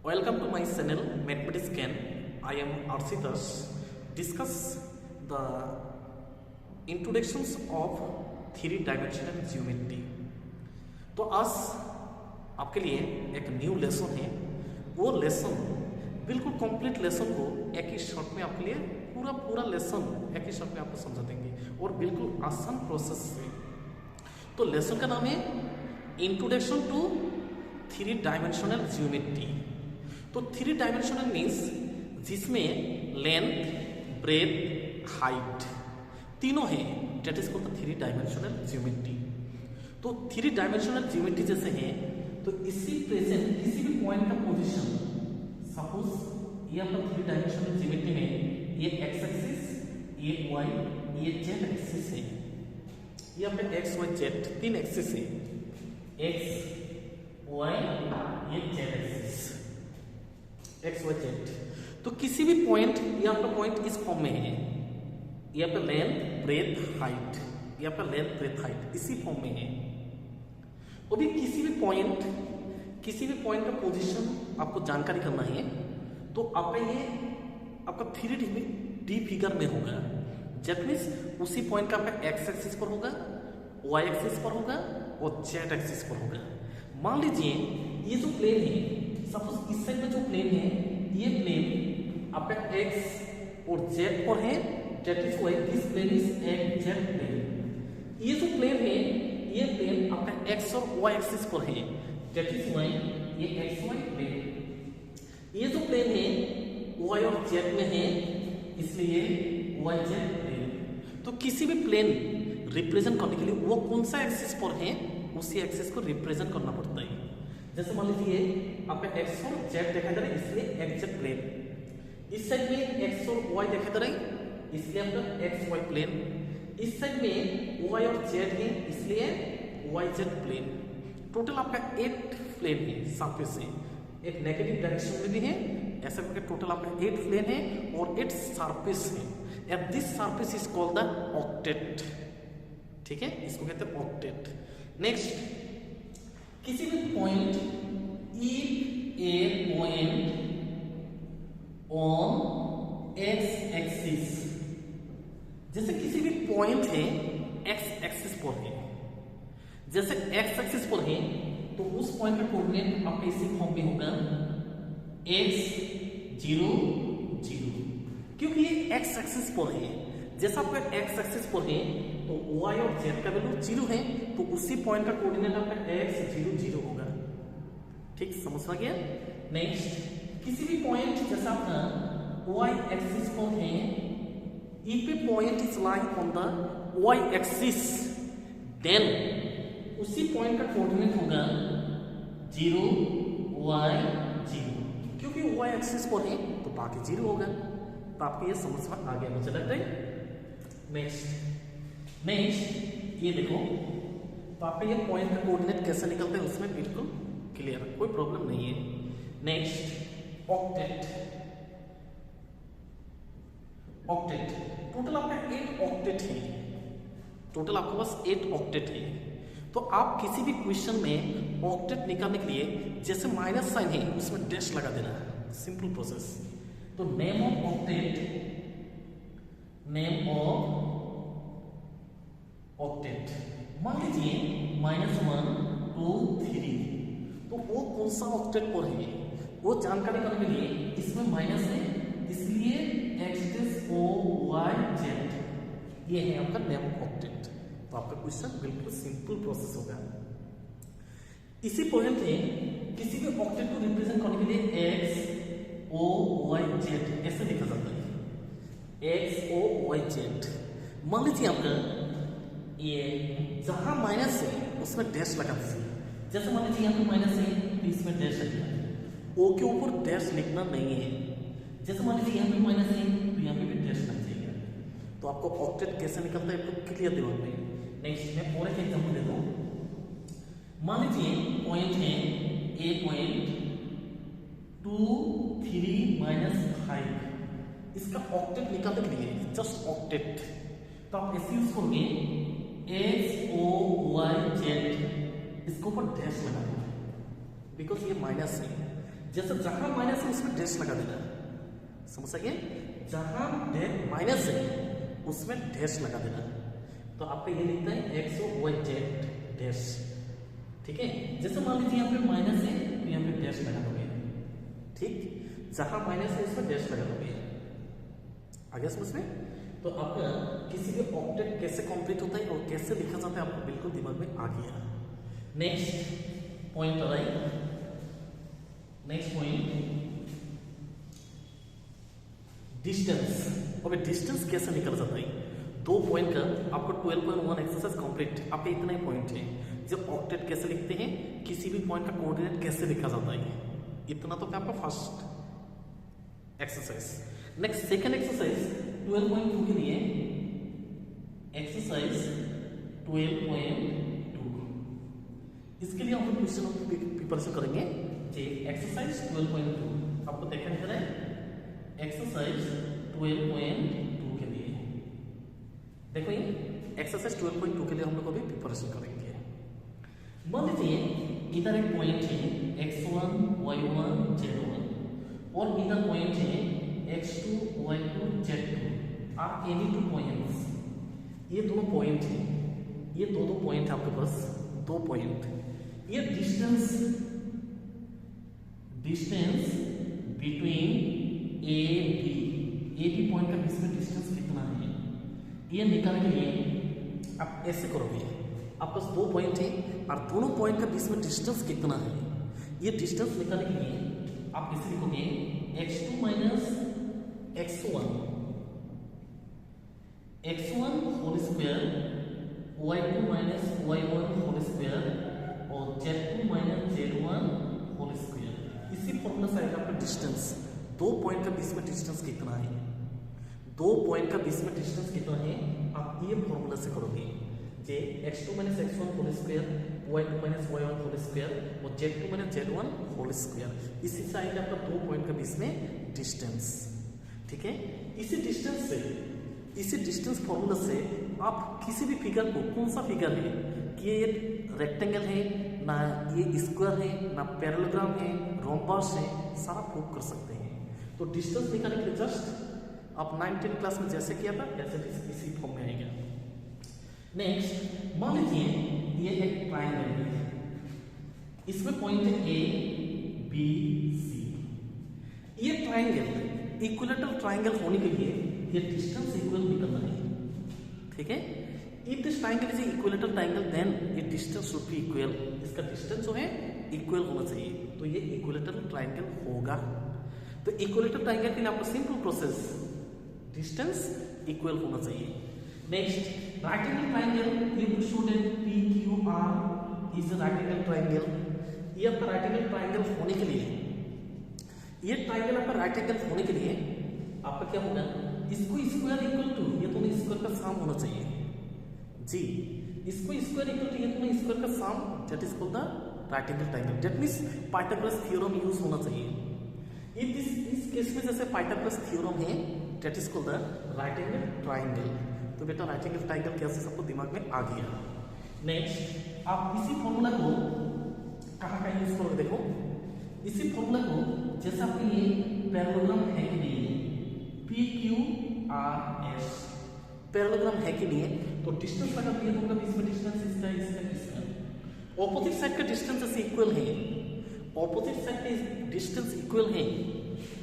Welcome to my channel Mathematics Can. I am Arsitas. Discuss the introductions of three-dimensional geometry. तो आज आपके लिए एक न्यू लेसन है। वो लेसन बिल्कुल कंप्लीट लेसन को एक ही शॉट में आपके लिए पूरा लेसन एक ही शॉट में आपको समझा देंगे और बिल्कुल आसान प्रोसेस से। तो लेसन का नाम है introduction to three dimensional geometry. तो थ्री डायमेंशनल मीन्स जिसमें लेंथ, ब्रेथ, हाइट तीनों है, that is called three dimensional geometry. तो थ्री डायमेंशनल ज्योमेट्री जैसे है तो इसी प्रेजेंट किसी भी पॉइंट का पोजीशन, सपोज ये आपका थ्री डायमेंशनल ज्योमेट्री में ये एक्स एक्सिस, ये वाई, ये जेड एक्सिस है। ये आपका एक्स वाई जेड तीन एक्सिस है, एक्स वाई ये Z axis, X Y Z. तो किसी भी पॉइंट, ये आपका पॉइंट इस फॉर्म में है, ये आपका लेंथ, ब्रेथ, हाइट, ये आपका लेंथ, ब्रेथ, हाइट इसी फॉर्म में है। और भी किसी भी पॉइंट का पोजीशन आपको जानकारी करना है तो आपका ये आपका थ्री डी फिगर में होगा। दैट मीन्स उसी पॉइंट का आपका एक्स एक्सिस पर होगा, वाई एक्सिस पर होगा और जेड एक्सिस पर होगा। मान लीजिए ये जो प्लेन है, सपोज इस साइड में जो प्लेन है, ये प्लेन आपका एक्स और जेड पर है, that is why this plane is X Z plane. ये जो प्लेन है, ये प्लेन आपका एक्स और वाई एक्सिस पर है, दैट इज वाई ये एक्स वाई प्लेन। ये जो प्लेन है वाई और जेड में है, इसलिए वाई जेड प्लेन। तो किसी भी प्लेन रिप्रेजेंट करने के लिए वो कौन सा एक्सिस पर है उसी एक्सिस को रिप्रेजेंट करना पड़ता है। जैसे मान लीजिए आपका एक्स और जेड दिखाई दे रहा है, इसलिए एक्स जेड प्लेन। इस साइड में एक्स और वाई दिखाई दे रहा है, इसलिए आपका एक्स वाई प्लेन। इस साइड में वाई और जेड है, इसलिए वाई जेड प्लेन। टोटल आपका 8 प्लेन है, सरफेस है, एक नेगेटिव डायरेक्शन में भी है, ऐसा करके टोटल आपका 8 प्लेन है और 8 सरफेस है। And this surface is called the octet. ठीक है, इसको कहते हैं ऑक्टेट। नेक्स्ट, किसी भी point, if A point on x axis, जैसे किसी भी पॉइंट है एक्स एक्सिस पर है, जैसे एक्स एक्सिस पर है तो उस पॉइंट का कोऑर्डिनेट आपके इसी फॉर्म में होगा x 0 0, क्योंकि ये एक्स एक्सिस पर है। जैसा आपका एक्स एक्सिस पर है तो y और z का वैल्यू 0 है, तो उसी पॉइंट का कोऑर्डिनेट आपका x 0 0 होगा। ठीक, समझ में गया। नेक्स्ट, किसी भी पॉइंट जैसा आपका y एक्सिस पर है, if a point is lying on the y axis, then उसी पॉइंट का कोऑर्डिनेट होगा 0 y 0, क्योंकि y एक्सिस पर है तो बाकी 0 होगा। तो आपको ये समझ में आ गया मुझे लगता है। नेक्स्ट ये देखो, तो आपका ये पॉइंट का कोऑर्डिनेट कैसे निकलता है उसमें बिल्कुल क्लियर, कोई प्रॉब्लम नहीं है। Next, octet. ऑक्टेट टोटल आपका 8 ऑक्टेट है, टोटल आपके पास 8 ऑक्टेट है। तो आप किसी भी क्वेश्चन में ऑक्टेट निकालने के लिए जैसे माइनस साइन है उसमें डैश लगा देना है, सिंपल प्रोसेस। तो name of octet, name of octet, मान लीजिए -1 2 3, तो वो कौन सा ऑक्टेट पर है वो जानकारी करने के लिए इसमें माइनस है, इसलिए एक्स ओ वाई जेड ये है आपका नेम ऑफ ऑक्टेट। तो आपका क्वेश्चन बिल्कुल सिंपल प्रोसेस होगा। इसी पॉइंट है किसी भी ऑक्टेट को रिप्रेजेंट करने के लिए एक्स ओ वाई जेड ऐसे लिखा जाता है, एक्स ओ वाई जेड। मान लीजिए आपका ये जहां माइनस है उसमें डैश लगा दीजिए। जैसे मान लीजिए यहाँ पे माइनस है तो इसमें डैश लिखना है, ओ के ऊपर डैश लिखना नहीं है। जैसे मान लीजिए यहाँ पे माइनस है तो यहाँ पे भी डैश लग जाएगा। तो आपको ऑक्टेट कैसे निकलता है तो क्लियर दिमाग में। नेक्स्ट, मैं और एक एग्जांपल देता हूँ। मान लीजिए पॉइंट है ए पॉइंट 2 3 -5, इसका ऑक्टेट निकालने के लिए जस्ट ऑक्टेट, तो आप ऐसे यूज करोगे एक्स ओ वाई जेड, इसके ऊपर डैश लगा देंगे बिकॉज ये माइनस है। जैसे जहां माइनस है उसमें डैश लगा देना, समझ सके, जहां माइनस है उसमें डैश लगा देना। तो आपका ये लिखता है X O Y Z dash, ठीक है। जैसे मान लीजिए यहाँ पे माइनस है तो यहाँ पे डैश लगा दोगे, ठीक, जहां माइनस है उसमें डैश लगा दोगे, आगे समझ में। तो आपका किसी भी ऑक्टेट कैसे कंप्लीट होता है और कैसे लिखा जाता है आपको बिल्कुल दिमाग में आ गया। नेक्स्ट पॉइंट आ रहा है, नेक्स्ट पॉइंट डिस्टेंस। अब डिस्टेंस कैसे निकल जाता है, 2 पॉइंट का आपको 12.1 एक्सरसाइज कंप्लीट, आपके इतना ही पॉइंट है। जब ऑक्टेट कैसे लिखते हैं, किसी भी पॉइंट का कोऑर्डिनेट कैसे लिखा जाता है, इतना तो क्या आपका first exercise. Next second exercise 12.2 के लिए एक्सरसाइज 12.2, इसके लिए हम क्वेश्चन प्रिपरेशन करेंगे। जी एक्सरसाइज 12.2 आपको देखा नहीं रहा है, एक्सरसाइज 12.2 के लिए देखो, ये एक्सरसाइज 12.2 के लिए हम लोग अभी प्रिपरेशन करेंगे। मान लीजिए इधर एक पॉइंट है x1 y1 z1 और इधर पॉइंट है x2 y2 z2 are any 2 points. ये दोनों पॉइंट है, ये दो पॉइंट है आपके पास, 2 पॉइंट। ये distance between A B point का बीच में डिस्टेंस कितना है, ये निकालने के लिए आप ऐसे करोगे, आपके पास 2 पॉइंट है और दोनों पॉइंट का बीच में डिस्टेंस कितना है, ये डिस्टेंस निकालने के लिए आप इसे लिखोगे x2 minus x1 whole square, y2 minus y1 whole square और z2 minus z1 whole square. इसी फॉर्मूला से आएगा आपका डिस्टेंस, 2 पॉइंट का बीच में डिस्टेंस कितना है, 2 पॉइंट का बीच में डिस्टेंस कितना है, आप ये फॉर्मूला से करोगे। जे x2 minus x1 whole square, y2 minus y1 whole square और z2 minus z1 whole square, इसी से आएगा आपका 2 पॉइंट का बीच में डिस्टेंस, ठीक है। इसी डिस्टेंस फॉर्मूला से आप किसी भी फिगर को, कौन सा फिगर है कि ये रेक्टेंगल है ना, ये स्क्वायर है ना, पैरेललोग्राम है, रोम्बस है, सारा प्रूव कर सकते हैं। तो डिस्टेंस निकालने के लिए जस्ट आप 9th क्लास में जैसे किया था ऐसे इसी फॉर्म में आएगा। नेक्स्ट मान लीजिए ये एक ट्राइंगल है, इसमें पॉइंट है ए बी सी। ये ट्राइंगल इक्विलेटरल ट्राइंगल होने के लिए ये डिस्टेंस इक्वल निकलना है, ठीक है। If this triangle is equilateral triangle then it distance should be equal, इसका डिस्टेंस जो है इक्वल होना चाहिए, तो ये इक्विलेटरल ट्राइंगल होगा। तो इक्विलेटरल ट्राइंगल के लिए आपको सिंपल प्रोसेस, डिस्टेंस इक्वल होना चाहिए। Next right angle triangle, you show that P Q R is a right angle triangle. ये आपका राइट एंगल ट्राइंगल होने के लिए, ये ट्राइंगल आपका राइट एंगल होने के लिए आपका क्या होगा, इसको स्क्वायर इक्वल टू ये दोनों स्क्वायर का सम होना चाहिए जी, इसको स्क्वायर इक्वल टू ये दोनों स्क्वायर का sum, that is called the right angle triangle. That means Pythagoras theorem use होना चाहिए। इस केस में जैसे पाइथागोरस थ्योरम है, that is called the right angle triangle. तो बेटा राइट एंगल ट्राइंगल कैसे सबको दिमाग में आ गया। नेक्स्ट आप इसी फॉर्मूला को कहाँ का यूज करोगे, देखो इसी फॉर्मूला को जैसे आपके ये पैरेललोग्राम है कि नहीं, P Q R S parallelogram है कि नहीं है, तो डिस्टेंस लगा दिया होगा, बीच में डिस्टेंस इसका ऑपोजिट साइड का डिस्टेंस ऐसे इक्वल है, ऑपोजिट साइड का डिस्टेंस इक्वल है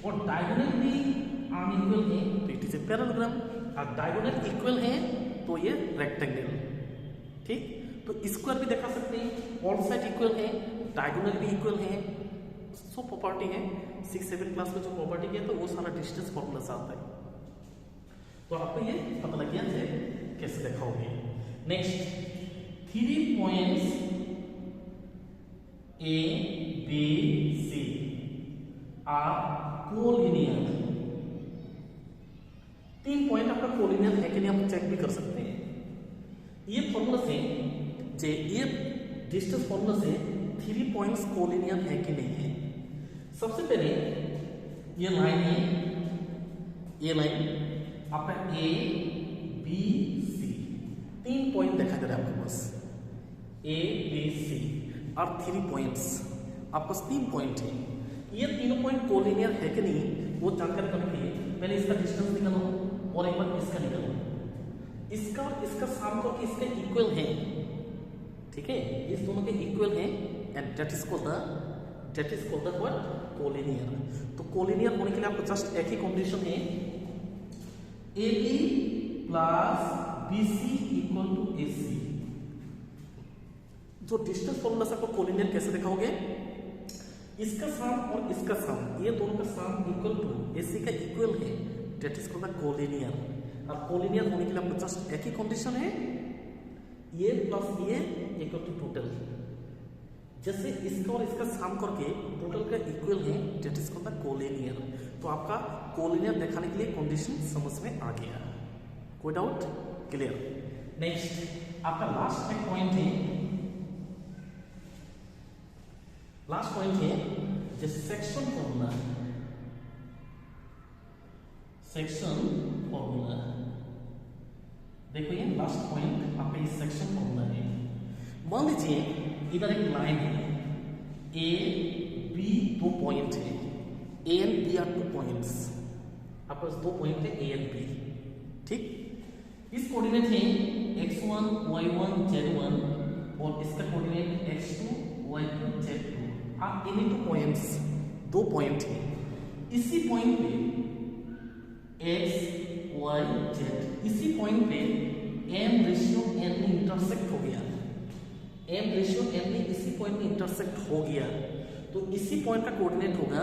और डायगोनल भी अनइक्वल है, तो इट इज ए पैरेललोग्राम। और डायगोनल इक्वल है तो ये रेक्टेंगल, ठीक। तो स्क्वायर भी दिखा सकते हैं, ऑल साइड इक्वल है, डायगोनल भी इक्वल है, सो प्रॉपर्टी है 6-7 क्लास में जो प्रॉपर्टी किया तो वो सारा डिस्टेंस फॉर्मूला से आता है। तो आपको ये पता लग गया है कैसे दिखाओगे। Next 3 points A B C are collinear, 3 point आपका कोलिनियर है कि नहीं आप चेक भी कर सकते हैं। ये फॉर्मूला से ये डिस्टेंस फॉर्मूला से 3 पॉइंट्स कोलिनियर है कि नहीं है। सबसे पहले ये लाइन है, ये लाइन आपका ए बी सी, 3 पॉइंट दिखाई दे रहा है आपके पास, ए बी सी और 3 पॉइंट्स, आपके पास 3 पॉइंट है। ये तीनों पॉइंट कोलिनियर है कि नहीं वो जानकारी करने के लिए पहले इसका डिस्टेंस निकालो और एक बार इसका निकालो। इसका और इसका साम करके इसके इक्वल है, ठीक है, इस दोनों के इक्वल है and that is called the what collinear. तो कोलिनियर होने के लिए आपको जस्ट एक ही कंडीशन है, AB plus BC equal to AC। जो डिस्टेंस फॉर्मूला से आपको कोलिनियर कैसे दिखाओगे, इसका सम और इसका सम, ये दोनों का सम इक्वल टू AC का इक्वल है, that is called the collinear. अब कोलिनियर होने के लिए आपको जस्ट एक ही कंडीशन है, ये प्लस ये इक्वल टू टोटल। जैसे इसका और इसका सम करके टोटल का इक्वल है, that is called the collinear. तो आपका कोलिनियर दिखाने के लिए कंडीशन समझ में आ गया, कोई डाउट? क्लियर। नेक्स्ट आपका लास्ट एक पॉइंट है, लास्ट पॉइंट है जैसे सेक्शन फॉर्मूला। सेक्शन फॉर्मूला देखो, ये लास्ट पॉइंट आपका ये सेक्शन फॉर्मूला है। मान लीजिए इधर एक लाइन है, ए बी दो पॉइंट है, A and B are 2 points, आपके पास 2 पॉइंट है ए एंड बी, ठीक। इस कोऑर्डिनेट है x1 y1 z1 और इसका कोऑर्डिनेट x2 y2 z2। आप इन्हीं 2 पॉइंट्स, 2 पॉइंट है, इसी पॉइंट पे x y z, इसी पॉइंट पे m रेशियो n में इंटरसेक्ट हो गया, m रेशियो n में इसी पॉइंट में इंटरसेक्ट हो गया, तो इसी पॉइंट का कोऑर्डिनेट होगा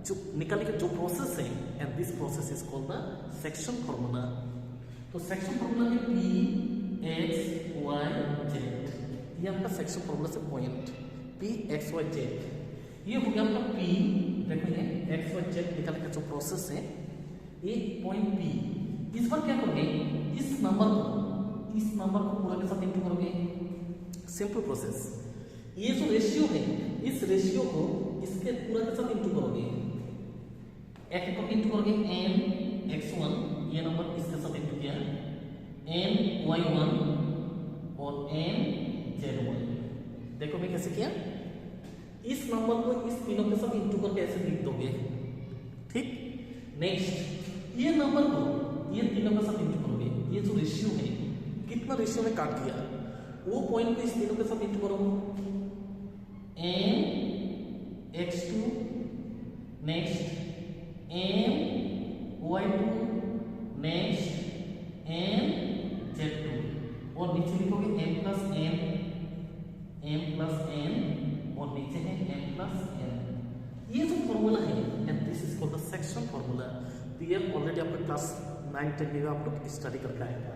जो निकालने का जो प्रोसेस है, and this process is called the section formula. तो सेक्शन फॉर्मूला है p x y z, ये आपका सेक्शन फॉर्मूला से point p x y z, ये हो गया आपका p। देखो ये x y z निकालने का जो प्रोसेस है, ये पॉइंट p। इस बार क्या करोगे, इस नंबर को पूरा के साथ इंटू करोगे, सिंपल प्रोसेस। ये जो रेशियो है, इस रेशियो को इसके पूरा के साथ इंटू करोगे, एक को इंटू करोगे m x1, ये नंबर इसके साथ इंटू किया, m y1 और m z1। देखो मैं कैसे किया, इस नंबर को इस तीनों के साथ इंटू करके ऐसे लिख दोगे, ठीक। नेक्स्ट ये नंबर को ये तीनों के साथ इंटू करोगे, ये जो रेशियो है, कितना रेशियो में काट दिया, वो पॉइंट को इस तीनों के साथ इंटू करो, m x2, next m y2, next m z2, और नीचे लिखोगे m प्लस n और नीचे है m प्लस n। ये जो फॉर्मूला है, and this is called the section formula. तो ये ऑलरेडी आपका क्लास 9-10 में आप लोग स्टडी करके आएगा।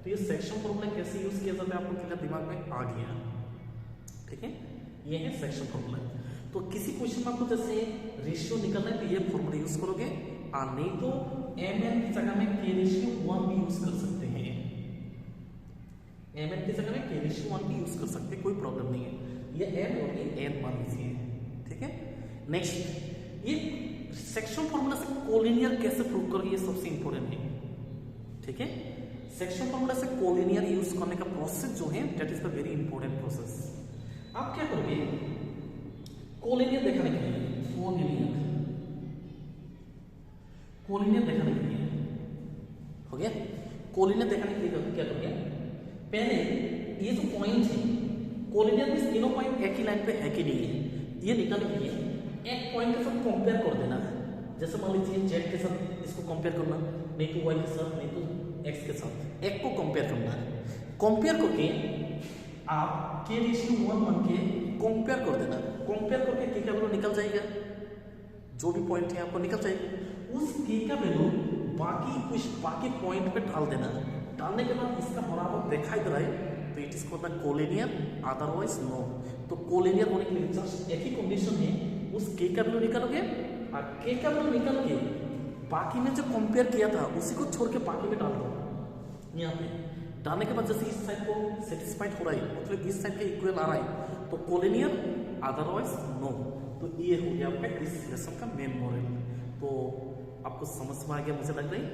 तो ये सेक्शन फॉर्मूला कैसे यूज किया जाता है आपको क्लियर दिमाग में आ गया, ठीक है। ये है सेक्शन फॉर्मूला। तो किसी क्वेश्चन में आपको जैसे रेशियो निकालना है तो ये फॉर्मूला यूज करोगे, और नहीं तो mn की जगह में k रेशियो 1 भी यूज कर सकते हैं, mn की जगह में k रेशियो 1 भी यूज कर सकते हैं, कोई प्रॉब्लम नहीं है। ये m और ये n मान लीजिए, ठीक है। नेक्स्ट ये सेक्शन फॉर्मूला से कोलिनियर कैसे प्रूव करोगे, ये सबसे इंपॉर्टेंट है, ठीक है। सेक्शन फॉर्मूला से कोलिनियर यूज करने का प्रोसेस जो है, that is the very important process. आप क्या करोगे, कोलिनियर दिखाने के लिए, कोलिनियर दिखाने के लिए हो गया, कोलिनियर दिखाने के लिए क्या करोगे, पहले ये जो पॉइंट है, कोलिनियर में तीनों पॉइंट एक ही लाइन पे है कि नहीं है, ये निकालने के लिए एक पॉइंट के साथ कंपेयर कर देना। जैसे मान लीजिए जेड के साथ इसको कंपेयर करना, नहीं तो वाई के साथ, नहीं तो एक्स के साथ, एक को कंपेयर करना है। कंपेयर करके आप के रेशियो 1 मान के कंपेयर कर देना, कंपेयर करके के का वैल्यू निकल जाएगा, जो भी पॉइंट है आपको निकल जाएगा। उस के का वैल्यू बाकी पॉइंट पे डाल देना, डालने के बाद इसका बराबर दिखाई दे रहा है तो it is called the collinear, otherwise no. तो कोलिनियर होने के लिए जस्ट एक ही कंडीशन है, उस के का वैल्यू निकालोगे, और के का वैल्यू निकाल के बाकी में जो कंपेयर किया था उसी को छोड़ के बाकी में डाल दो। यहाँ पे डालने के बाद जैसे इस साइड को सेटिस्फाइड हो रहा है, मतलब इस साइड के इक्वल आ रहा है, तो कोलिनियर, अदरवाइज नो। तो ये हो गया आपका इस लेसन का मेन मॉडल। तो आपको समझ में आ गया मुझे लग रही है।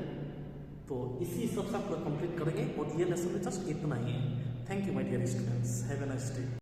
तो इसी हिसाब से आप लोग कंप्लीट करेंगे, और ये लेसन में जस्ट इतना ही है। Thank you my dear students, have a nice day.